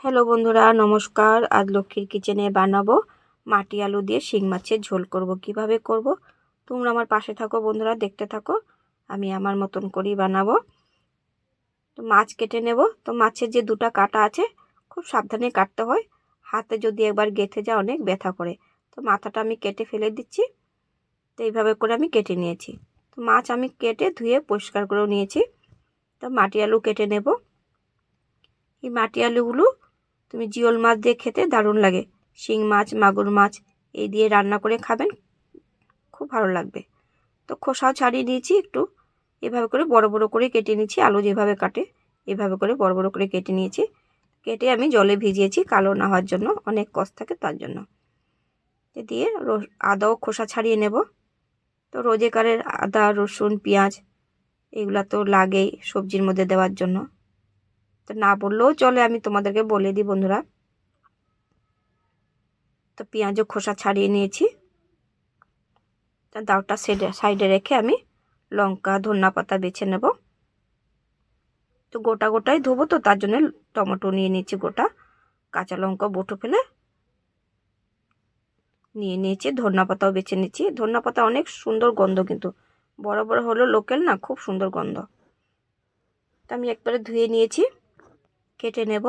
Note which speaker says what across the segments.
Speaker 1: Hello বন্ধুরা, নমস্কার। আজ লক্ষ্মীর কিচেনে বানাবো মাটি আলু দিয়ে শিং মাছের ঝোল করব। কিভাবে করব তোমরা আমার পাশে থাকো বন্ধুরা, দেখতে থাকো। আমি আমার মতন করেই বানাবো। তো মাছ কেটে নেব। তো মাছের যে দুটো কাঁটা আছে খুব সাবধানে কাটতে হয়, হাতে যদি একবার গেঁথে যায় অনেক ব্যথা করে। তো মাথাটা আমি কেটে ফেলে দিচ্ছি। তো এইভাবে করে আমি কেটে নিয়েছি। তো মাছ আমি কেটে ধুয়ে পরিষ্কার করেও নিয়েছি। তো মাটি আলু কেটে নেব। এই মাটি আলুগুলো তুমি জিওল মাছ দিয়ে খেতে দারুণ লাগে। শিং মাছ, মাগুর মাছ এই দিয়ে রান্না করে খাবেন, খুব ভালো লাগবে। তো খোসাও ছাড়িয়ে নিয়েছি একটু। এভাবে করে বড় বড় করে কেটে নিয়েছি। আলু যেভাবে কাটে এভাবে করে বড় বড় করে কেটে নিয়েছি। কেটে আমি জলে ভিজিয়েছি কালো না হওয়ার জন্য, অনেক কষ থাকে তার জন্য। দিয়ে আদাও খোসা ছাড়িয়ে নেব। তো রোজেকারের আদা, রসুন, পেঁয়াজ এগুলা তো লাগেই সবজির মধ্যে দেওয়ার জন্য। তো না বললেও চলে, আমি তোমাদেরকে বলে দিই বন্ধুরা। তো পেঁয়াজও খোসা ছাড়িয়ে নিয়েছি। দাওটা সাইডে রেখে আমি লঙ্কা, ধনিয়া পাতা বেছে নেব। তো গোটা গোটাই ধোবো, তো তার জন্য টমেটো নিয়ে নিয়েছি গোটা, কাঁচা লঙ্কা বটো ফেলে নিয়ে নিয়েছি, ধনিয়া পাতাও বেছে নিচ্ছি। ধনিয়া পাতা অনেক সুন্দর গন্ধ, কিন্তু বড় বড় হলো লোকাল না, খুব সুন্দর গন্ধ। তো আমি একবারে ধুয়ে নিয়েছি, কেটে নেব।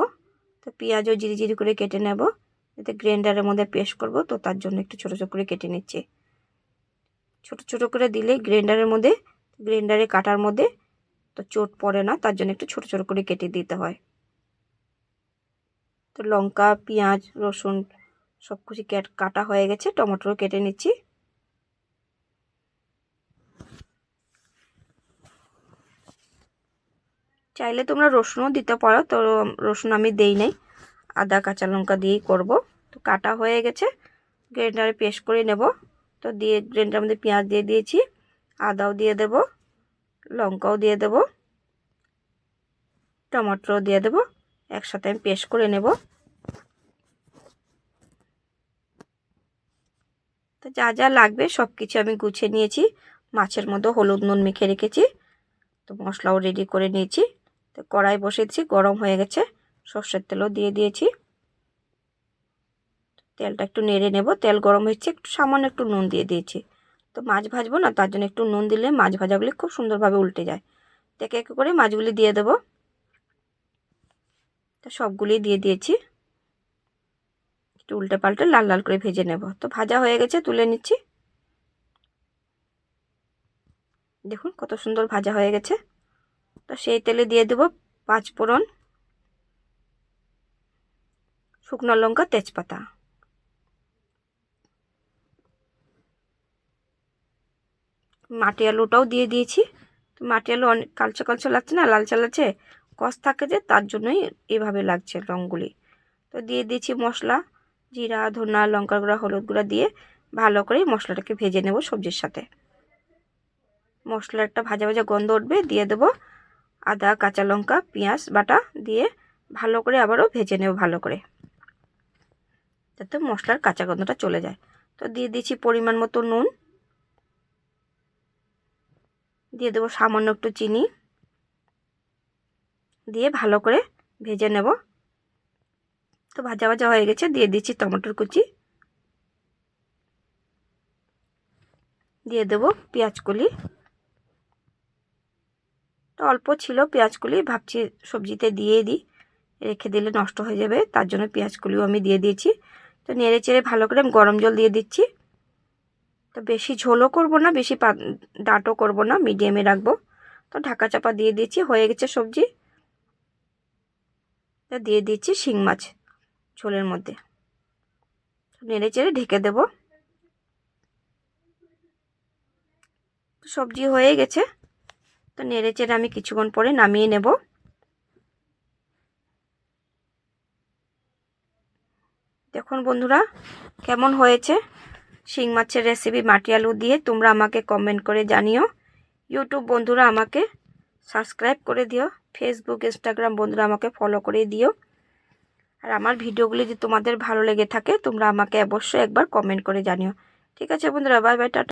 Speaker 1: তো পেঁয়াজও জিরি করে কেটে নেব, এতে গ্রাইন্ডারের মধ্যে পেস্ট করব। তো তার জন্য একটু ছোটো ছোটো করে কেটে নিচ্ছি। ছোটো ছোটো করে দিলে গ্রাইন্ডারে কাটার মধ্যে তো চোট পড়ে না, তার জন্য একটু ছোটো ছোটো করে কেটে দিতে হয়। তো লঙ্কা, পেঁয়াজ, রসুন সব কিছু কাটা হয়ে গেছে। টমেটো কেটে নিচ্ছি। চাইলে তোমরা রসুনও দিতে পারো, তো রসুন আমি দেই নাই, আদা কাঁচা লঙ্কা দিয়েই করব। তো কাটা হয়ে গেছে, গ্রাইন্ডারে পেস্ট করে নেব। তো দিয়ে গ্রাইন্ডারের মধ্যে পেঁয়াজ দিয়ে দিয়েছি, আদাও দিয়ে দেব, লঙ্কাও দিয়ে দেব, টমেটো দিয়ে দেব, একসাথে আমি পেস্ট করে নেব। তো যা যা লাগবে সব কিছু আমি গুছিয়ে নিয়েছি। মাছের মধ্যে হলুদ নুন মেখে রেখেছি। তো মশলাও রেডি করে নিয়েছি। তো কড়াই বসিয়েছি, গরম হয়ে গেছে, সর্ষের তেলও দিয়ে দিয়েছি। তেলটা একটু নেড়ে নেব। তেল গরম হচ্ছে, একটু সামান্য একটু নুন দিয়ে দিয়েছি। তো মাছ ভাজবো না, তার জন্য একটু নুন দিলে মাছ ভাজাগুলি খুব সুন্দরভাবে উল্টে যায়। তো একে একে করে মাছগুলি দিয়ে দেবো। তো সবগুলি দিয়ে দিয়েছি, একটু উল্টে পাল্টে লাল লাল করে ভেজে নেব। তো ভাজা হয়ে গেছে, তুলে নিচ্ছি। দেখুন কত সুন্দর ভাজা হয়ে গেছে। তো সেই তেলে দিয়ে দেবো 5 ফোড়ন, শুকনো লঙ্কা, তেজপাতা। মাটি আলুটাও দিয়ে দিয়েছি। তো মাটি আলু অনেক কালচে কালচে লাগছে না, লালচে লালচে কষ থাকে যে, তার জন্যই এভাবে লাগছে রঙগুলি। তো দিয়ে দিয়েছি মশলা, জিরা, ধনিয়া, লঙ্কার গুঁড়া, হলুদ গুঁড়া দিয়ে ভালো করে মশলাটাকে ভেজে নেব সবজির সাথে। মশলার একটা ভাজা ভাজা গন্ধ উঠবে, দিয়ে দেব আদা, কাঁচা লঙ্কা, পেঁয়াজ বাটা দিয়ে ভালো করে আবারও ভেজে নেব, ভালো করে, যাতে মশলার কাঁচা গন্ধটা চলে যায়। তো দিয়ে দিয়েছি পরিমাণ মতো নুন, দিয়ে দেবো সামান্য একটু চিনি, দিয়ে ভালো করে ভেজে নেব। তো ভাজা ভাজা হয়ে গেছে, দিয়ে দিচ্ছি টমেটোর কুচি, দিয়ে দেবো পেঁয়াজ কলি। তো অল্প ছিল পেঁয়াজ কলি, ভাবছি সবজিতে দিয়ে দিই, রেখে দিলে নষ্ট হয়ে যাবে, তার জন্য পেঁয়াজ কলিও আমি দিয়ে দিয়েছি। তো নেড়ে চেড়ে ভালো করে আমি গরম জল দিয়ে দিচ্ছি। তো বেশি ঝোলও করব না, বেশি ডাঁটও করব না, মিডিয়ামে রাখবো। তো ঢাকা চাপা দিয়ে দিচ্ছি, হয়ে গেছে সবজি। তো দিয়ে দিচ্ছি শিং মাছ ঝোলের মধ্যে, নেড়ে চেড়ে ঢেকে দেব। সবজি হয়ে গেছে। তো নেড়ে চেড়ে আমি কিছুক্ষণ পরে নামিয়ে নেব। দেখুন বন্ধুরা কেমন হয়েছে শিং মাছের রেসিপি মাটি আলু দিয়ে, তোমরা আমাকে কমেন্ট করে জানিও। ইউটিউব বন্ধুরা আমাকে সাবস্ক্রাইব করে দিও, ফেসবুক, ইনস্টাগ্রাম বন্ধুরা আমাকে ফলো করে দিও। আর আমার ভিডিওগুলি যদি তোমাদের ভালো লেগে থাকে, তোমরা আমাকে অবশ্যই একবার কমেন্ট করে জানিও। ঠিক আছে বন্ধুরা, বাই বাই, টাটা।